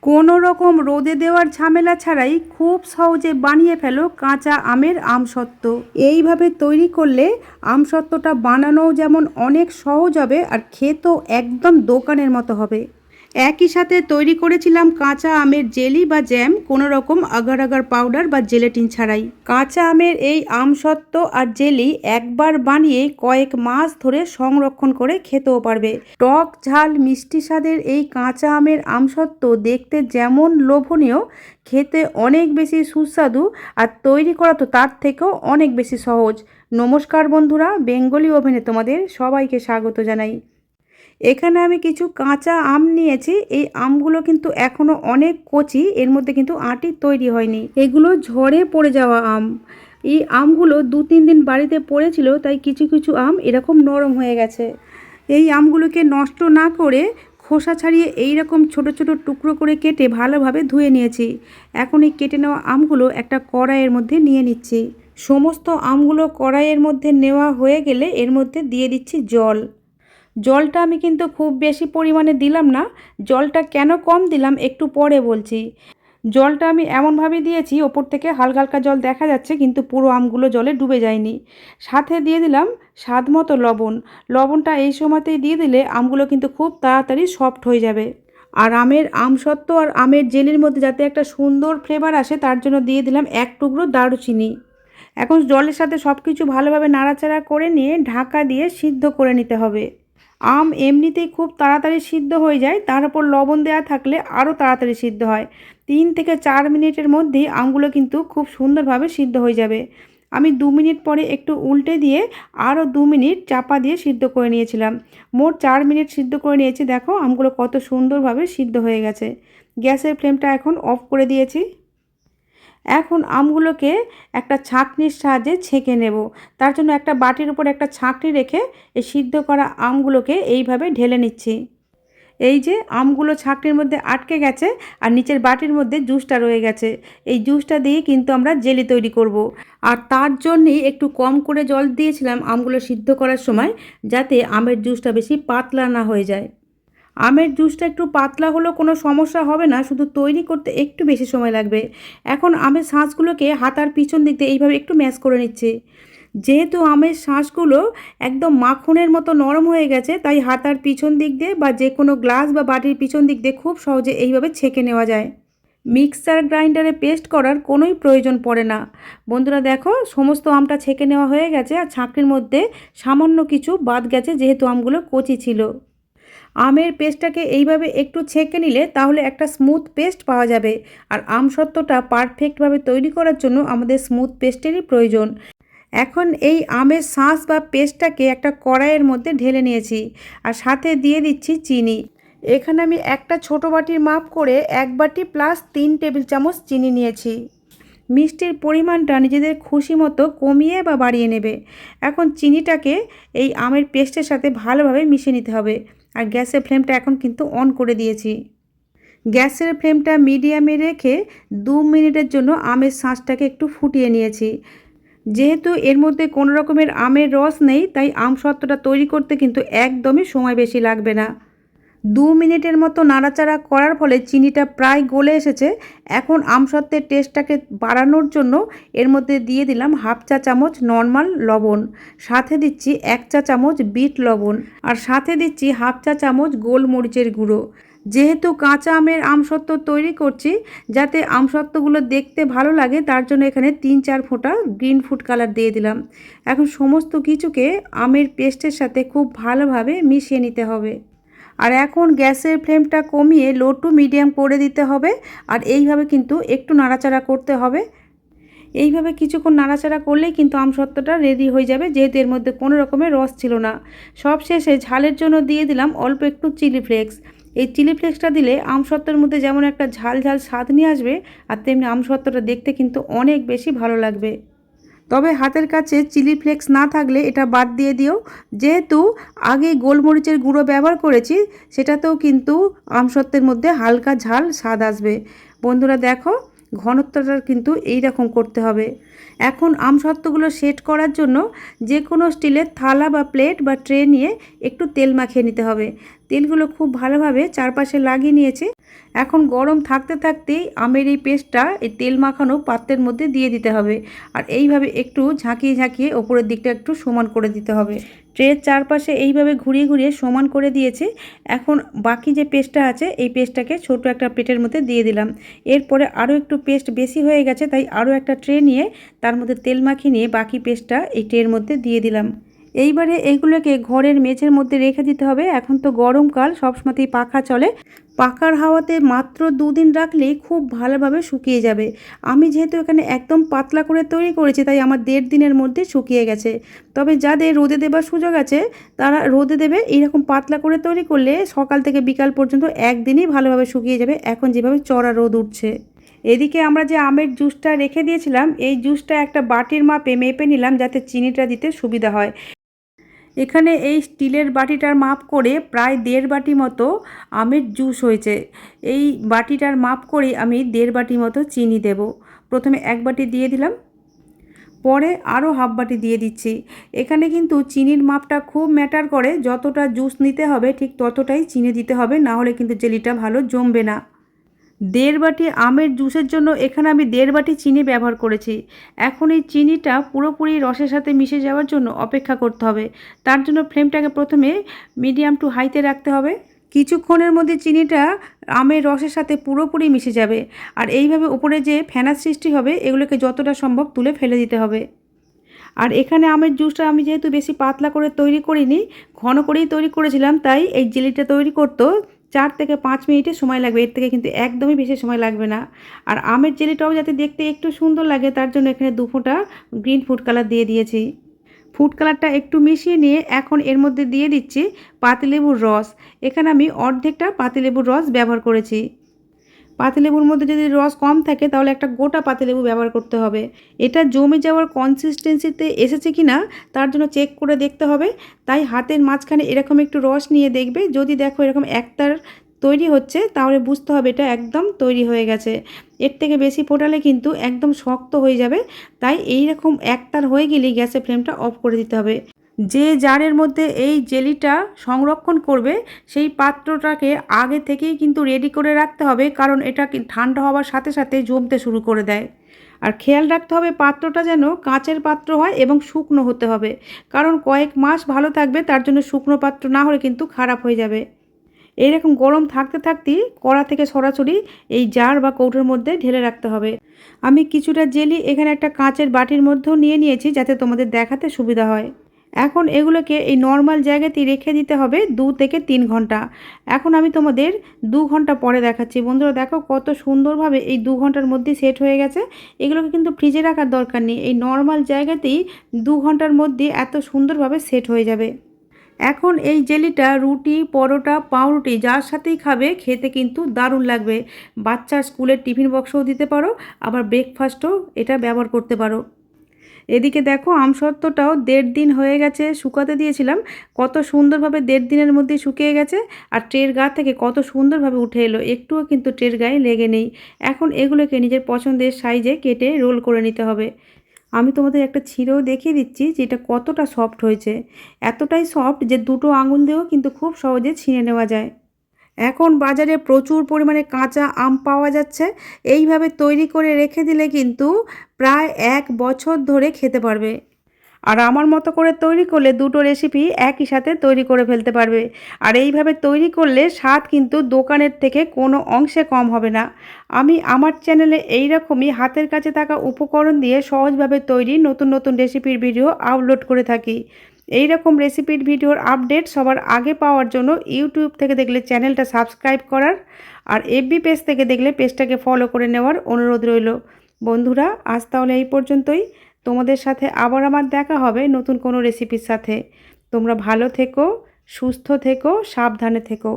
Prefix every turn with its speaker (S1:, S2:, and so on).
S1: কোনো রকম রোদে দেওয়ার ঝামেলা ছাড়াই খুব সহজে বানিয়ে ফেলো কাঁচা আমের আমসত্ত্ব। এইভাবে তৈরি করলে আমসত্ত্বটা বানানোও যেমন অনেক সহজ হবে আর খেতেও একদম দোকানের মতো হবে। একই সাথে তৈরি করেছিলাম কাঁচা আমের জেলি বা জ্যাম, কোনো রকম আগার আগার পাউডার বা জেলেটিন ছাড়াই। কাঁচা আমের এই আমসত্ত্ব আর জেলি একবার বানিয়ে কয়েক মাস ধরে সংরক্ষণ করে খেতেও পারবে। টক ঝাল মিষ্টি স্বাদের এই কাঁচা আমের আমসত্ত্ব দেখতে যেমন লোভনীয়, খেতে অনেক বেশি সুস্বাদু আর তৈরি করা তো তার থেকেও অনেক বেশি সহজ। নমস্কার বন্ধুরা, বেঙ্গলি ওভেনে তোমাদের সবাইকে স্বাগত জানাই। এখানে আমি কিছু কাঁচা আম নিয়েছি। এই আমগুলো কিন্তু এখনও অনেক কচি, এর মধ্যে কিন্তু আঁটি তৈরি হয়নি। এগুলো ঝড়ে পড়ে যাওয়া আম। এই আমগুলো 2-3 দিন বাড়িতে পড়েছিল, তাই কিছু কিছু আম এরকম নরম হয়ে গেছে। এই আমগুলোকে নষ্ট না করে খোসা ছাড়িয়ে এই রকম ছোট ছোট টুকরো করে কেটে ভালোভাবে ধুয়ে নিয়েছি। এখন এই কেটে নেওয়া আমগুলো একটা কড়াইয়ের মধ্যে নিয়ে নিচ্ছি। সমস্ত আমগুলো কড়াইয়ের মধ্যে নেওয়া হয়ে গেলে এর মধ্যে দিয়ে দিচ্ছি জল। জলটা আমি কিন্তু খুব বেশি পরিমাণে দিলাম না। জলটা কেন কম দিলাম একটু পরে বলছি। জলটা আমি এমনভাবে দিয়েছি ওপর থেকে হালকা হালকা জল দেখা যাচ্ছে, কিন্তু পুরো আমগুলো জলে ডুবে যায়নি। সাথে দিয়ে দিলাম স্বাদ মতো লবণ। লবণটা এই সময়তেই দিয়ে দিলে আমগুলো কিন্তু খুব তাড়াতাড়ি সফট হয়ে যাবে। আর আমের আমসত্ত্ব আর আমের জেলির মধ্যে যাতে একটা সুন্দর ফ্লেভার আসে তার জন্য দিয়ে দিলাম 1 টুকরো দারুচিনি। এখন জলের সাথে সব কিছু ভালোভাবে নাড়াচাড়া করে নিয়ে ঢাকা দিয়ে সিদ্ধ করে নিতে হবে। আম এমনিতেই খুব তাড়াতাড়ি সিদ্ধ হয়ে যায়, তার উপর লবণ দেওয়া থাকলে আরও তাড়াতাড়ি সিদ্ধ হয়। 3 থেকে 4 মিনিটের মধ্যেই আমগুলো কিন্তু খুব সুন্দরভাবে সিদ্ধ হয়ে যাবে। আমি 2 মিনিট পরে একটু উল্টে দিয়ে আরও 2 মিনিট চাপা দিয়ে সিদ্ধ করে নিয়েছিলাম। মোট 4 মিনিট সিদ্ধ করে নিয়েছি। দেখো আমগুলো কত সুন্দরভাবে সিদ্ধ হয়ে গেছে। গ্যাসের ফ্লেমটা এখন অফ করে দিয়েছি। এখন আমগুলোকে একটা ছাঁকনির সাহায্যে ছেঁকে নেব। তার জন্য একটা বাটির উপর একটা ছাঁকনি রেখে এই সিদ্ধ করা আমগুলোকে এইভাবে ঢেলে নিচ্ছি। এই যে আমগুলো ছাঁকনির মধ্যে আটকে গেছে আর নিচের বাটির মধ্যে জুসটা রয়ে গেছে। এই জুসটা দিয়ে কিন্তু আমরা জেলি তৈরি করব। আর তার জন্যই একটু কম করে জল দিয়েছিলাম আমগুলো সিদ্ধ করার সময়, যাতে আমের জুসটা বেশি পাতলা না হয়ে যায়। আমের জুসটা একটু পাতলা হলেও কোনো সমস্যা হবে না, শুধু তৈরি করতে একটু বেশি সময় লাগবে। এখন আমের শাঁসগুলোকে হাতার পিছন দিক দিয়ে এইভাবে একটু ম্যাশ করে নিচ্ছি। যেহেতু আমের শাঁসগুলো একদম মাখনের মতো নরম হয়ে গেছে, তাই হাতার পিছন দিক দিয়ে বা যে কোনো গ্লাস বা বাটির পিছন দিক দিয়ে খুব সহজে এইভাবে ছেঁকে নেওয়া যায়। মিক্সার গ্রাইন্ডারে পেস্ট করার কোনোই প্রয়োজন পড়ে না। বন্ধুরা দেখো, সমস্ত আমটা ছেঁকে নেওয়া হয়ে গেছে আর ছাঁকনির মধ্যে সামান্য কিছু বাদ গেছে, যেহেতু আমগুলো কচি ছিল। আমের পেস্টটাকে এইভাবে একটু ছেঁকে নিলে তাহলে একটা স্মুথ পেস্ট পাওয়া যাবে। আর আমসত্ত্বটা পারফেক্টভাবে তৈরি করার জন্য আমাদের স্মুথ পেস্টেরই প্রয়োজন। এখন এই আমের শাঁস বা পেস্টটাকে একটা কড়াইয়ের মধ্যে ঢেলে নিয়েছি আর সাথে দিয়ে দিচ্ছি চিনি। এখানে আমি একটা ছোট বাটির মাপ করে 1 বাটি প্লাস 3 টেবিল চামচ চিনি নিয়েছি। মিষ্টির পরিমাণটা নিজেদের খুশি মতো কমিয়ে বা বাড়িয়ে নেবে। এখন চিনিটাকে এই আমের পেস্টের সাথে ভালোভাবে মিশিয়ে নিতে হবে। আর গ্যাসের ফ্লেমটা এখন কিন্তু অন করে দিয়েছি। গ্যাসের ফ্লেমটা মিডিয়ামে রেখে 2 মিনিটের জন্য আমের শাঁসটাকে একটু ফুটিয়ে নিয়েছি। যেহেতু এর মধ্যে কোনো রকমের আমের রস নেই, তাই আমসত্ত্বটা তৈরি করতে কিন্তু একদমই সময় বেশি লাগবে না। 2 মিনিটের মতো নাড়াচাড়া করার ফলে চিনিটা প্রায় গলে এসেছে। এখন আমসত্ত্বের টেস্টটাকে বাড়ানোর জন্য এর মধ্যে দিয়ে দিলাম 1/2 চা চামচ নর্মাল লবণ, সাথে দিচ্ছি 1 চা চামচ বিট লবণ আর সাথে দিচ্ছি 1/2 চা চামচ গোলমরিচের গুঁড়ো। যেহেতু কাঁচা আমের আমসত্ত্ব তৈরি করছি, যাতে আমসত্ত্বগুলো দেখতে ভালো লাগে তার জন্য এখানে 3-4 ফোঁটা গ্রিন ফুড কালার দিয়ে দিলাম। এখন সমস্ত কিছুকে আমের পেস্টের সাথে খুব ভালোভাবে মিশিয়ে নিতে হবে। আর এখন গ্যাসের ফ্লেমটা কমিয়ে লো টু মিডিয়াম করে দিতে হবে। আর এইভাবে কিন্তু একটু নাড়াচাড়া করতে হবে। এইভাবে কিছুক্ষণ নাড়াচাড়া করলেই কিন্তু আমসত্ত্বটা রেডি হয়ে যাবে, যেহেতু এর মধ্যে কোনো রকমের রস ছিল না। সব শেষে ঝালের জন্য দিয়ে দিলাম অল্প একটু চিলি ফ্লেক্স। এই চিলি ফ্লেক্সটা দিলে আমসত্ত্বের মধ্যে যেমন একটা ঝাল ঝাল স্বাদ নিয়ে আসবে, আর তেমনি আমসত্ত্বটা দেখতে কিন্তু অনেক বেশি ভালো লাগবে। তবে হাতের কাছে চিলি ফ্লেক্স না থাকলে এটা বাদ দিয়ে দিও। যেহেতু আগে গোলমরিচের গুঁড়ো ব্যবহার করেছি, সেটাতেও কিন্তু আমসত্ত্বের মধ্যে হালকা ঝাল স্বাদ আসবে। বন্ধুরা দেখো, ঘনত্বটা কিন্তু এই রকম করতে হবে। এখন আমসত্ত্বগুলো সেট করার জন্য যে কোনো স্টিলের থালা বা প্লেট বা ট্রে নিয়ে একটু তেল মাখিয়ে নিতে হবে। তেলগুলো খুব ভালোভাবে চারপাশে লাগিয়ে নিয়েছি। এখন গরম থাকতে থাকতেই আমের এই পেস্টটা এই তেল মাখানো পাত্রের মধ্যে দিয়ে দিতে হবে, আর এইভাবে একটু ঝাঁকিয়ে ঝাঁকিয়ে ওপরের দিকটা একটু সমান করে দিতে হবে। ট্রের চারপাশে এইভাবে ঘুরিয়ে ঘুরিয়ে সমান করে দিয়েছি। এখন বাকি যে পেস্টটা আছে এই পেস্টটাকে ছোট একটা প্লেটের মধ্যে দিয়ে দিলাম। এরপরে আরও একটু পেস্ট বেশি হয়ে গেছে, তাই আরও একটা ট্রে নিয়ে তার মধ্যে তেল মাখিয়ে নিয়ে বাকি পেস্টটা এই ট্রের মধ্যে দিয়ে দিলাম। এইবারে এইগুলোকে ঘরের মেঝের মধ্যে রেখে দিতে হবে। এখন তো গরমকাল, সবসময়তেই পাখা চলে, পাখার হাওয়াতে মাত্র 2 দিন রাখলেই খুব ভালোভাবে শুকিয়ে যাবে। আমি যেহেতু এখানে একদম পাতলা করে তৈরি করেছি, তাই আমার 1.5 দিনের মধ্যে শুকিয়ে গেছে। তবে যাদের রোদে দেবার সুযোগ আছে তারা রোদে দেবে। এইরকম পাতলা করে তৈরি করলে সকাল থেকে বিকাল পর্যন্ত একদিনই ভালোভাবে শুকিয়ে যাবে, এখন যেভাবে চড়া রোদ উঠছে। এদিকে আমরা যে আমের জুসটা রেখে দিয়েছিলাম, এই জুসটা একটা বাটির মাপে মেপে নিলাম যাতে চিনিটা দিতে সুবিধা হয়। এখানে এই স্টিলের বাটিটার মাপ করে প্রায় 1.5 বাটি মতো আমের জুস হয়েছে। এই বাটিটার মাপ করে আমি 1.5 বাটি মতো চিনি দেব। প্রথমে 1 বাটি দিয়ে দিলাম, পরে আরও হাফ বাটি দিয়ে দিচ্ছি। এখানে কিন্তু চিনির মাপটা খুব ম্যাটার করে, যতটা জুস নিতে হবে ঠিক ততটাই চিনি দিতে হবে, না হলে কিন্তু জেলিটা ভালো জমবে না। 1.5 বাটি আমের জুসের জন্য এখানে আমি 1.5 বাটি চিনি ব্যবহার করেছি। এখন এই চিনিটা পুরোপুরি রসের সাথে মিশে যাওয়ার জন্য অপেক্ষা করতে হবে। তার জন্য ফ্লেমটাকে প্রথমে মিডিয়াম টু হাইতে রাখতে হবে। কিছুক্ষণের মধ্যে চিনিটা আমের রসের সাথে পুরোপুরি মিশে যাবে, আর এইভাবে উপরে যে ফেনার সৃষ্টি হবে এগুলোকে যতটা সম্ভব তুলে ফেলে দিতে হবে। আর এখানে আমের জুসটা আমি যেহেতু বেশি পাতলা করে তৈরি করিনি, ঘন করেই তৈরি করেছিলাম, তাই এই জেলিটা তৈরি করতেও 4 থেকে 5 মিনিটের সময় লাগবে, এর থেকে কিন্তু একদমই বেশি সময় লাগবে না। আর আমের জেলিটাও যাতে দেখতে একটু সুন্দর লাগে তার জন্য এখানে 2 ফোঁটা গ্রিন ফুড কালার দিয়ে দিয়েছি। ফুড কালারটা একটু মিশিয়ে নিয়ে এখন এর মধ্যে দিয়ে দিচ্ছি পাতিলেবুর রস। এখানে আমি অর্ধেকটা পাতিলেবুর রস ব্যবহার করেছি। পাতিলেবুর মধ্যে যদি রস কম থাকে তাহলে একটা গোটা পাতিলেবু ব্যবহার করতে হবে। এটা জমে যাওয়ার কনসিস্টেন্সিতে এসেছে কি না তার জন্য চেক করে দেখতে হবে। তাই হাতের মাঝখানে এরকম একটু রস নিয়ে দেখবে, যদি দেখো এরকম একতার তৈরি হচ্ছে তাহলে বুঝতে হবে এটা একদম তৈরি হয়ে গেছে। এর থেকে বেশি ফোটালে কিন্তু একদম শক্ত হয়ে যাবে, তাই এই রকম একতার হয়ে গেলেই গ্যাসের ফ্লেমটা অফ করে দিতে হবে। যে জারের মধ্যে এই জেলিটা সংরক্ষণ করবে সেই পাত্রটাকে আগে থেকেই কিন্তু রেডি করে রাখতে হবে, কারণ এটা ঠান্ডা হওয়ার সাথে সাথে জমতে শুরু করে দেয়। আর খেয়াল রাখতে হবে পাত্রটা যেন কাঁচের পাত্র হয় এবং শুকনো হতে হবে, কারণ কয়েক মাস ভালো থাকবে, তার জন্য শুকনো পাত্র না হলে কিন্তু খারাপ হয়ে যাবে। এইরকম গরম থাকতে থাকতেই কড়া থেকে সরাসরি এই জার বা কৌটোর মধ্যে ঢেলে রাখতে হবে। আমি কিছুটা জেলি এখানে একটা কাঁচের বাটির মধ্যেও নিয়ে নিয়েছি যাতে তোমাদের দেখাতে সুবিধা হয়। এখন এগুলোকে এই নর্মাল জায়গাতেই রেখে দিতে হবে 2 থেকে 3 ঘন্টা। এখন আমি তোমাদের 2 ঘন্টা পরে দেখাচ্ছি। বন্ধুরা দেখো কত সুন্দরভাবে এই 2 ঘন্টার মধ্যে সেট হয়ে গেছে। এগুলোকে কিন্তু ফ্রিজে রাখার দরকার নেই, এই নর্মাল জায়গাতেই 2 ঘন্টার মধ্যে এত সুন্দরভাবে সেট হয়ে যাবে। এখন এই জেলিটা রুটি, পরোটা, পাউরুটি যার সাথেই খাবে খেতে কিন্তু দারুণ লাগবে। বাচ্চার স্কুলের টিফিন বক্সেও দিতে পারো, আবার ব্রেকফাস্টও এটা ব্যবহার করতে পারো। এদিকে দেখো আমসত্ত্বটাও 1.5 দিন হয়ে গেছে শুকাতে দিয়েছিলাম, কত সুন্দরভাবে 1.5 দিনের মধ্যে শুকিয়ে গেছে। আর ট্রের গা থেকে কত সুন্দরভাবে উঠে এলো, একটুও কিন্তু ট্রের গায়ে লেগে নেই। এখন এগুলোকে নিজের পছন্দের সাইজে কেটে রোল করে নিতে হবে। আমি তোমাদের একটা ছিঁড়েও দেখিয়ে দিচ্ছি যে এটা কতটা সফট হয়েছে। এতটাই সফট যে 2টো আঙুল দিয়েও কিন্তু খুব সহজে ছিঁড়ে নেওয়া যায়। এখন বাজারে প্রচুর পরিমাণে কাঁচা আম পাওয়া যাচ্ছে। এইভাবে তৈরি করে রেখে দিলে কিন্তু প্রায় 1 বছর ধরে খেতে পারবে। আর আমার মতো করে তৈরি করলে 2টো রেসিপি একই সাথে তৈরি করে ফেলতে পারবে। আর এইভাবে তৈরি করলে স্বাদ কিন্তু দোকানের থেকে কোনো অংশে কম হবে না। আমি আমার চ্যানেলে এইরকমই হাতের কাছে থাকা উপকরণ দিয়ে সহজভাবে তৈরি নতুন নতুন রেসিপির ভিডিও আপলোড করে থাকি। এই রকম রেসিপির ভিডিওর আপডেট সবার আগে পাওয়ার জন্য ইউটিউব থেকে দেখলে চ্যানেলটা সাবস্ক্রাইব করার, আর এফবি পেজ থেকে দেখলে পেজটাকে ফলো করে নেওয়ার অনুরোধ রইল। বন্ধুরা আজ তাহলে এই পর্যন্তই। তোমাদের সাথে আবার আমার দেখা হবে নতুন কোনো রেসিপির সাথে। তোমরা ভালো থেকো, সুস্থ থেকো, সাবধানে থেকো।